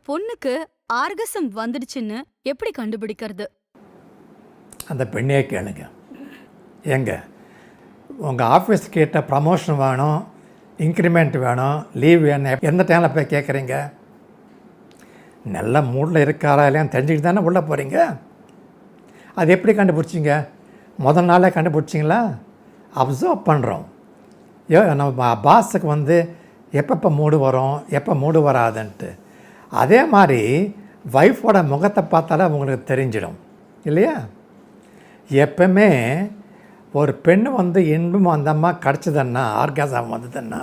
பொண்ணுக்கு ஆர்கசம் வந்துடுச்சுன்னு எப்படி கண்டுபிடிக்கிறது? அந்த பெண்ணே கேளுங்க. ஏங்க, உங்கள் ஆஃபீஸ் கேட்ட ப்ரமோஷன் வேணும், இன்க்ரிமெண்ட் வேணும், லீவ் வேணும், எந்த டைமில் போய் கேட்குறீங்க? நல்ல மூடில் இருக்காரா இல்லையான்னு தெரிஞ்சுக்கிட்டு தானே உள்ளே போகிறீங்க. அது எப்படி கண்டுபிடிச்சிங்க? முதல் நாளே கண்டுபிடிச்சிங்களா? அப்சர்வ் பண்ணுறோம். நம்ம பாஸுக்கு வந்து எப்பப்போ மூடு வரும், எப்போ மூடு வராதுன்ட்டு. அதே மாதிரி ஒய்ஃபோட முகத்தை பார்த்தாலே உங்களுக்கு தெரிஞ்சிடும் இல்லையா? எப்பவுமே ஒரு பெண் வந்து இன்பம் அந்தம்மா கிடச்சிதுன்னா, ஆர்காசம் வந்ததுன்னா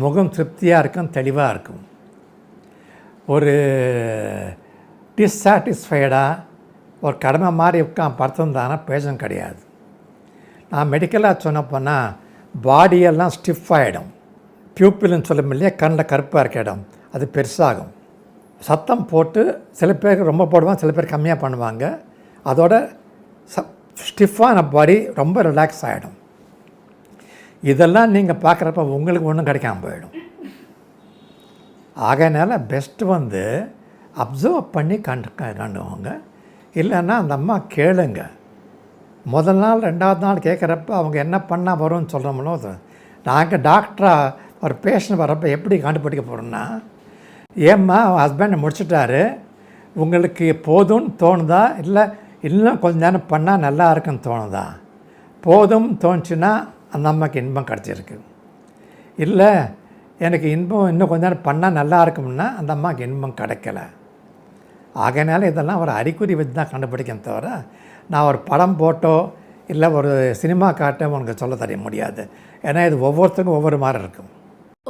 முகம் திருப்தியாக இருக்கும், தெளிவாக இருக்கும். ஒரு டிஸ்சாட்டிஸ்ஃபைடாக ஒரு கடமை மாதிரி படுத்திருந்தாங்கன்னா பேசும் கிடையாது. நான் மெடிக்கலாக சொன்னப்போனா பாடியெல்லாம் ஸ்டிஃப் ஆகிடும். பியூப்பிள்னு சொல்லும் இல்லையா, கண்ணில் கருப்பாக இருக்க இடம் அது பெருசாகும். சத்தம் போட்டு சில பேருக்கு ரொம்ப போடுவாங்க, சில பேர் கம்மியாக பண்ணுவாங்க. அதோட ஸ்டிஃபான பாடி ரொம்ப ரிலாக்ஸ் ஆகிடும். இதெல்லாம் நீங்கள் பார்க்குறப்ப உங்களுக்கு ஒன்றும் கிடைக்காம போயிடும். ஆகையினால பெஸ்ட்டு வந்து அப்சர்வ் பண்ணி கண்டுவாங்க. இல்லைன்னா அந்த அம்மா கேளுங்க. முதல் நாள் ரெண்டாவது நாள் கேட்குறப்ப அவங்க என்ன பண்ணால் வரும்னு சொல்கிறோம்னோ, நாங்கள் டாக்டராக ஒரு பேஷண்ட் வர்றப்போ எப்படி கண்டுபிடிக்க போகிறோம்னா, ஏம்மா ஹஸ்பண்டை முடிச்சுட்டாரு, உங்களுக்கு போதும்னு தோணுதா, இல்லை இன்னும் கொஞ்ச நேரம் பண்ணால் நல்லா இருக்குன்னு தோணுதா? போதும்னு தோணுச்சுன்னா அந்த அம்மாவுக்கு இன்பம் கிடச்சிருக்கு. இல்லை எனக்கு இன்பம் இன்னும் கொஞ்ச நேரம் பண்ணால் நல்லா இருக்கும்னா அந்த அம்மாவுக்கு இன்பம் கிடைக்கல. ஆகையினால இதெல்லாம் ஒரு அறிகுறி வச்சு தான் கண்டுபிடிக்கணும் தவிர நான் ஒரு படம் போட்டோ இல்லை ஒரு சினிமா காட்டோ உனக்கு சொல்ல தெரிய முடியாது. ஏன்னா இது ஒவ்வொருத்தருக்கும் ஒவ்வொரு மாதிரி இருக்கும்.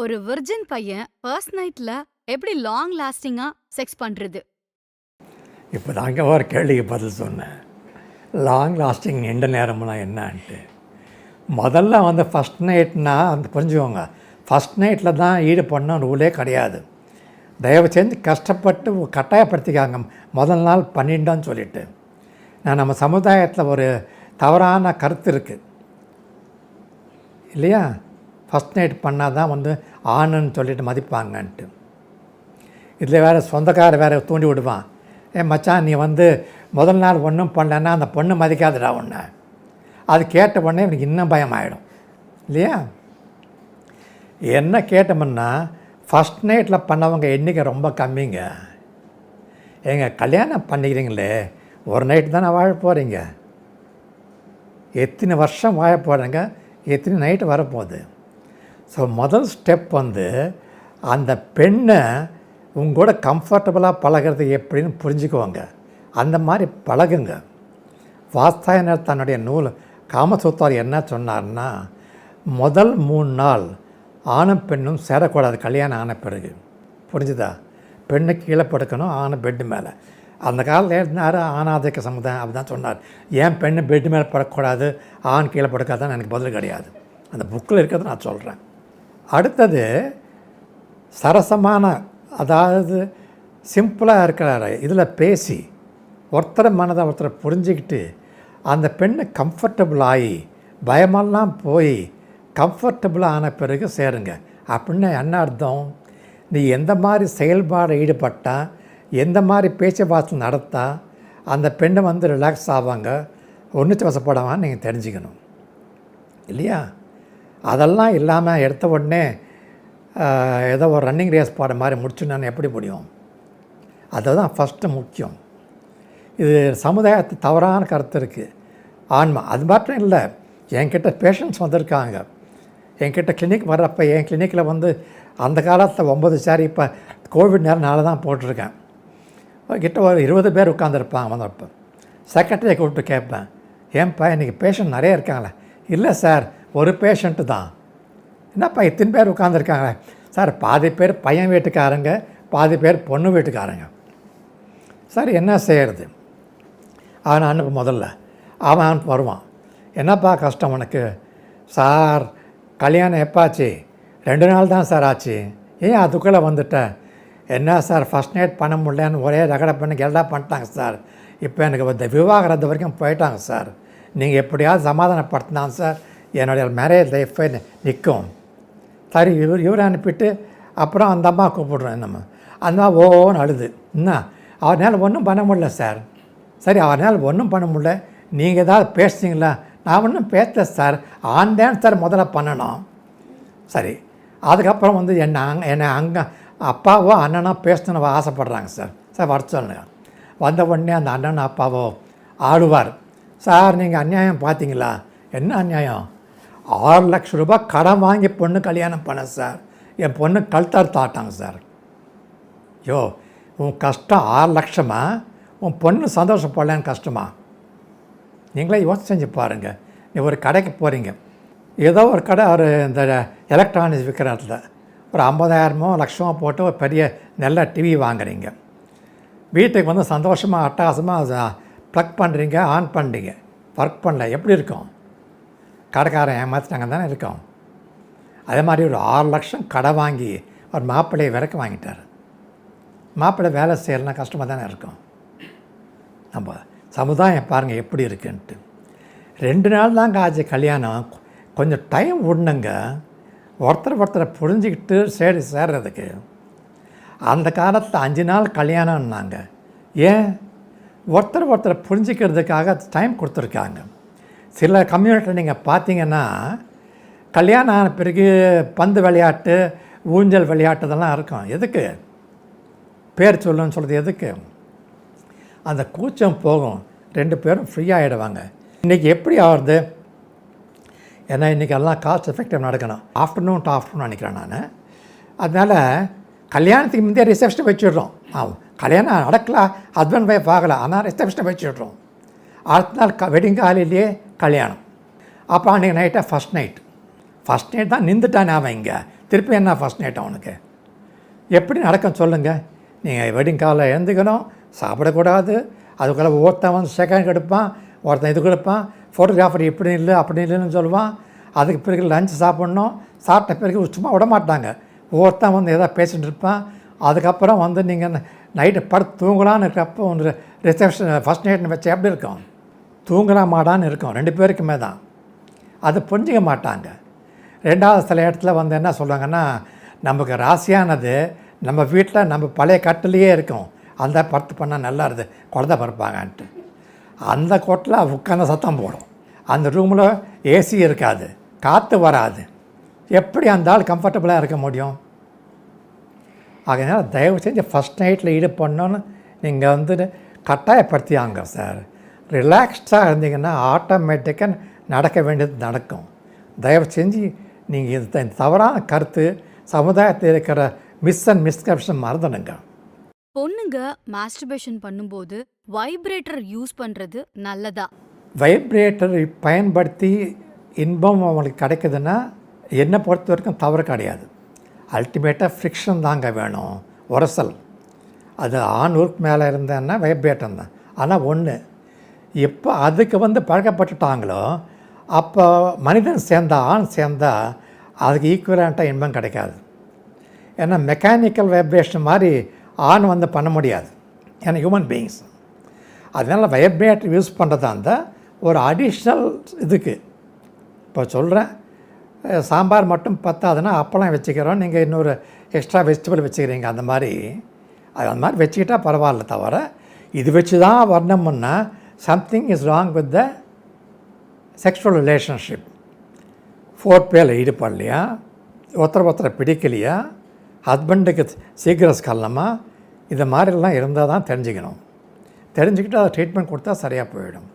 ஒரு விர்ஜின் பையன் ஃபர்ஸ்ட் நைட்டில் எப்படி லாங் லாஸ்டிங்காக செக்ஸ் பண்ணுறது? இப்போ தாங்க ஒரு கேள்விக்கு பதில் சொன்னேன். லாங் லாஸ்டிங் எந்த நேரம்னா என்னான்ட்டு. முதல்ல வந்து ஃபஸ்ட் நைட்னா அந்த புரிஞ்சுக்கோங்க, ஃபஸ்ட் நைட்டில் தான் ஈடு பண்ண ரூலே கிடையாது. தயவு செஞ்சு கஷ்டப்பட்டு கட்டாயப்படுத்திக்காங்க முதல் நாள் பண்ணிட்டான்னு சொல்லிட்டு. நான் நம்ம சமுதாயத்தில் ஒரு தவறான கருத்து இருக்குது இல்லையா, ஃபஸ்ட் நைட் பண்ணால் தான் வந்து ஆணுன்னு சொல்லிட்டு மதிப்பாங்கன்ட்டு. இதில் வேறு சொந்தக்கார வேறு தூண்டி விடுவான், மச்சான் நீ வந்து முதல் நாள் ஒன்றும் பண்ணலன்னா அந்த பொண்ணு மதிக்காதுடா ஒன்று. அது கேட்ட உடனே எனக்கு இன்னும் பயம் ஆகிடும் இல்லையா? என்ன கேட்டோம்னா ஃபஸ்ட் நைட்டில் பண்ணவங்க எண்ணிக்கை ரொம்ப கம்மிங்க. கல்யாணம் பண்ணிக்கிறீங்களே, ஒரு நைட்டு தானே வாழ போகிறீங்க, எத்தனை வருஷம் வாழ போகிறீங்க, எத்தனை நைட்டு வரப்போகுது. ஸோ முதல் ஸ்டெப் வந்து அந்த பெண்ணை உங்களோட கம்ஃபர்டபுளாக பழகிறது எப்படின்னு புரிஞ்சுக்குவாங்க. அந்த மாதிரி பழகுங்க. வாஸ்தாயனர் தன்னுடைய நூல் காமசூத்திரம் என்ன சொன்னார்னா, முதல் 3 நாள் ஆணும் பெண்ணும் சேரக்கூடாது கல்யாணம் ஆன பிறகு. புரிஞ்சுதா? பெண்ணு கீழே படுக்கணும், ஆணை பெட்டு மேலே. அந்த காலத்தில் இருந்தார் ஆணாதிக்க சமுதாயம் அப்படி தான் சொன்னார். ஏன் பெண்ணு பெட்டு மேலே படக்கூடாது, ஆண் கீழே படுக்காதான் எனக்கு பதில் கிடையாது. அந்த புக்கில் இருக்கிறது நான் சொல்கிறேன். அடுத்தது சரசமான, அதாவது சிம்பிளாக இருக்கிற இதில் பேசி ஒருத்தரை மனதை ஒருத்தரை புரிஞ்சுக்கிட்டு அந்த பெண்ணை கம்ஃபர்டபுள் ஆகி பயமெல்லாம் போய் கம்ஃபர்டபுளாக ஆன பிறகு சேருங்க. அப்படின்னு என்ன அர்த்தம்? நீ எந்த மாதிரி செயல்பாடு ஈடுபட்டால், எந்த மாதிரி பேச்சுவார்த்தை நடத்தா அந்த பெண்ணை வந்து ரிலாக்ஸ் ஆவாங்க, ஒன்றுச்சு வசப்படாமல் நீங்கள் தெரிஞ்சுக்கணும் இல்லையா? அதெல்லாம் இல்லாமல் எடுத்த உடனே ஏதோ ஒரு ரன்னிங் ரேஸ் பாட மாதிரி முடிச்சுன்னு எப்படி முடியும்? அதுதான் ஃபஸ்ட்டு முக்கியம். இது சமுதாயத்து தவறான கருத்து இருக்குது. ஆன்மா அது மட்டும் இல்லை, என்கிட்ட பேஷண்ட்ஸ் வந்திருக்காங்க. என்கிட்ட கிளினிக் வர்றப்போ என் கிளினிக்கில் வந்து அந்த காலத்தில் 9 சேர், இப்போ கோவிட் நேரம் 4 தான் போட்டிருக்கேன். கிட்ட ஒரு 20 பேர் உட்காந்துருப்பாங்க. வந்தப்போ செக்ரட்டரியை கூப்பிட்டு கேட்பேன், ஏன்ப்பா இன்றைக்கி பேஷண்ட் நிறைய இருக்காங்களே? இல்லை சார், ஒரு பேஷண்ட்டு தான். என்னப்பா இத்தனை பேர் உட்காந்துருக்காங்களே? சார் பாதி பேர் பையன் வீட்டுக்காரங்க, பாதி பேர் பொண்ணு வீட்டுக்காரங்க. சார் என்ன செய்கிறது? அவனை அனுப்பு, முதல்ல அவன் அனுப்பு வருவான். என்னப்பா கஷ்டம் உனக்கு? சார் கல்யாணம் எப்பாச்சு? 2 நாள் தான் சார் ஆச்சு. ஏன் அதுக்குள்ளே வந்துட்டேன்? என்ன சார் ஃபஸ்ட் நைட் பண்ண முடியலன்னு ஒரே ரகடை பண்ணி எல்லாம் பண்ணிட்டாங்க சார். இப்போ எனக்கு இந்த விவாகரத்து வரைக்கும் போயிட்டாங்க சார். நீங்கள் எப்படியாவது சமாதானப்படுத்தினாங்க சார், என்னுடைய மேரேஜ் லைஃபை நிற்கும். சரி, இவரை அனுப்பிட்டு அப்புறம் அந்த அம்மா கூப்பிடுறோம். நம்ம அந்த ஓன்னு அழுது. என்ன அவரால் ஒன்றும் பண்ண முடியல சார். சரி, அவரால் ஒன்றும் பண்ண முடியல, நீங்கள் ஏதாவது பேசுனீங்களா? நான் ஒன்றும் பேசல சார், ஆன் தான் சார் முதல்ல பண்ணணும். சரி, அதுக்கப்புறம் வந்து என்னை அங்கே அப்பாவோ அண்ணனோ பேசணுன்னு ஆசைப்பட்றாங்க சார். சார் வர சொல்லுங்க. வந்த உடனே அந்த அண்ணன் அப்பாவோ ஆடுவார். சார் நீங்கள் அநியாயம் பார்த்தீங்களா? என்ன அநியாயம்? 6 லட்சம் ரூபாய் கடன் வாங்கி பொண்ணு கல்யாணம் பண்ண சார். என் பொண்ணு கழுத்தார் தாட்டாங்க சார். யோ, உன் கஷ்டம் 6 லட்சமா? உன் பொண்ணு சந்தோஷப்படலான்னு கஷ்டமா? நீங்களே யோசிச்சு செஞ்சு பாருங்கள். நீ ஒரு கடைக்கு போகிறீங்க, ஏதோ ஒரு கடை ஒரு இந்த எலக்ட்ரானிக்ஸ் விற்கிற இடத்துல ஒரு 50,000மோ லட்சமோ போட்டு ஒரு பெரிய நல்ல டிவி வாங்குறீங்க. வீட்டுக்கு வந்து சந்தோஷமாக அட்டகாசமாக ப்ளக் பண்ணுறீங்க, ஆன் பண்ணுறீங்க, ஒர்க் பண்ணல, எப்படி இருக்கும்? கடைக்காரன் ஏமாற்றிட்டாங்க தானே இருக்கும். அதே மாதிரி ஒரு 6 லட்சம் கடை வாங்கி ஒரு மாப்பிள்ளையை விறக்க வாங்கிட்டார். மாப்பிள்ளை வேலை செய்யலைன்னா கஷ்டமாக தானே இருக்கும். நம்ம சமுதாயம் பாருங்கள் எப்படி இருக்குன்ட்டு. 2 நாள் தாங்க ஆச்சு கல்யாணம். கொஞ்சம் டைம் விடணுங்க ஒருத்தரை புரிஞ்சுக்கிட்டு சேர்றதுக்கு. அந்த காலத்தில் 5 நாள் கல்யாணம்னாங்க. ஏன்? ஒருத்தரை புரிஞ்சிக்கிறதுக்காக டைம் கொடுத்துருக்காங்க. சில கம்யூனிட்டியில் நீங்கள் பார்த்தீங்கன்னா கல்யாணம் ஆன பிறகு பந்து விளையாட்டு, ஊஞ்சல் விளையாட்டு இதெல்லாம் இருக்கும். எதுக்கு? பேர் சொல்லுன்னு சொல்கிறது எதுக்கு? அந்த கூச்சம் போகும், 2 பேரும் ஃப்ரீயாகிடுவாங்க. இன்றைக்கி எப்படி ஆகுறது? ஏன்னா இன்றைக்கி எல்லாம் காஸ்ட் எஃபெக்டிவ் நடக்கணும். ஆஃப்டர்நூன் டு ஆஃப்டர்நூன் நினைக்கிறேன் நான். அதனால் கல்யாணத்துக்கு முந்தைய ரிசப்ஷன் வச்சுடுறோம். கல்யாணம் நடக்கலாம், ஹஸ்பண்ட் ஒய்ஃப் ஆகலை, ஆனால் ரிசப்ஷனை வச்சுடுறோம். அடுத்த நாள் வெட்டிங் காலையிலேயே கல்யாணம். அப்புறம் அன்றைக்கி நைட்டாக ஃபஸ்ட் நைட் தான் நின்றுட்டானே அவன். இங்கே திருப்பி என்ன ஃபஸ்ட் நைட் அவனுக்கு? எப்படி நடக்கும் சொல்லுங்கள்? நீங்கள் வெட்டிங் காலில் எழுந்துக்கணும், சாப்பிடக்கூடாது, அதுக்குள்ளே ஒருத்தன் வந்து செகண்ட் எடுப்பான், ஒருத்தன் இது கொடுப்பான், ஃபோட்டோகிராஃபர் இப்படி இல்லை அப்படி இல்லைன்னு சொல்லுவான். அதுக்கு பிறகு லஞ்ச் சாப்பிட்ணும், சாப்பிட்ட பிறகு சும்மா விட மாட்டாங்க, ஒருத்தன் வந்து எதாவது பேசிகிட்டு இருப்பான். அதுக்கப்புறம் வந்து நீங்கள் நைட்டு படுத்து தூங்கலான்னு இருக்கிறப்போ ஒன்று ரிசப்ஷன் ஃபஸ்ட் நைட்னு வச்சு எப்படி இருக்கும்? தூங்கலாமாடான்னு இருக்கும் 2 பேருக்குமே தான். அது புரிஞ்சிக்க மாட்டாங்க. 2வது சில இடத்துல வந்து என்ன சொல்லுவாங்கன்னா, நமக்கு ராசியானது நம்ம வீட்டில் நம்ம பழைய கட்டிலேயே இருக்கும், அந்த படுத்து பண்ணால் நல்லா இருக்குது, குழந்தை பிறப்பாங்கன்ட்டு. அந்த கொட்டில் உட்காந்து சத்தம் போடும். அந்த ரூமில் ஏசி இருக்காது, காற்று வராது. எப்படி அந்த ஆள் கம்ஃபர்டபுளாக இருக்க முடியும்? அதனால் தயவு செஞ்சு ஃபஸ்ட் நைட்டில் ஈடுபடணுன்னு நீங்கள் வந்து கட்டாயப்படுத்தியாங்க சார். ரிலாக்ஸ்டாக இருந்தீங்கன்னா ஆட்டோமேட்டிக்காக நடக்க வேண்டியது நடக்கும். தயவு செஞ்சு நீங்கள் இது தவறான கருத்து சமுதாயத்தில் இருக்கிற மிஸ்கன்செப்ஷன் மறந்துடுங்க. பொண்ணுங்க மாஸ்டர்பேஷன் பண்ணும்போது வைப்ரேட்டர் யூஸ் பண்ணுறது நல்லதா? வைப்ரேட்டர் பயன்படுத்தி இன்பம் அவங்களுக்கு கிடைக்குதுன்னா என்னை பொறுத்த வரைக்கும் தவறு கிடையாது. அல்டிமேட்டாக ஃப்ரிக்ஷன் தாங்க வேணும், உரசல். அது ஆண் உறுப்பு மேலே இருந்தேன்னா வைப்ரேட்டர் தான். ஆனால் ஒன்று, எப்போ அதுக்கு வந்து பழக்கப்பட்டுட்டாங்களோ அப்போ மனிதன் ஆண் சேர்ந்தால் அதுக்கு ஈக்குவலண்ட்டாக இன்பம் கிடைக்காது. ஏன்னா மெக்கானிக்கல் வைப்ரேஷன் மாதிரி ஆண் வந்து பண்ண முடியாது, ஏன்னா ஹியூமன் பீயிங்ஸ். அதனால் வைப்ரேட்டர் யூஸ் பண்ணுறதா இருந்தால் ஒரு அடிஷ்னல் இதுக்கு இப்போ சொல்கிறேன், சாம்பார் மட்டும் பத்தாதுன்னா அப்பளம் வச்சுக்கிறோம், நீங்கள் இன்னொரு எக்ஸ்ட்ரா வெஜிடபிள் வச்சுக்கிறீங்க, அந்த மாதிரி வச்சுக்கிட்டால் பரவாயில்ல. தவிர இது வச்சு தான் வரணும்னா something is wrong with the sexual relationship. ஃபோர்ப்ளேயில் ஈடுபடலையா, ஒருத்தரை பிடிக்கலையா, ஹஸ்பண்டுக்கு சீக்கிரம் கல்லமா, இது மாதிரிலாம் இருந்தால் தான் தெரிஞ்சுக்கணும். தெரிஞ்சுக்கிட்டு அதை ட்ரீட்மெண்ட் கொடுத்தா சரியாக போயிடும்.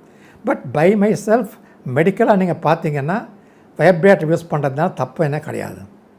பட் பை மை செல்ஃப் மெடிக்கலாக நீங்கள் பார்த்தீங்கன்னா வைப்ரேட்டர் யூஸ் பண்ணுறதுனால தப்பு என்ன கிடையாது.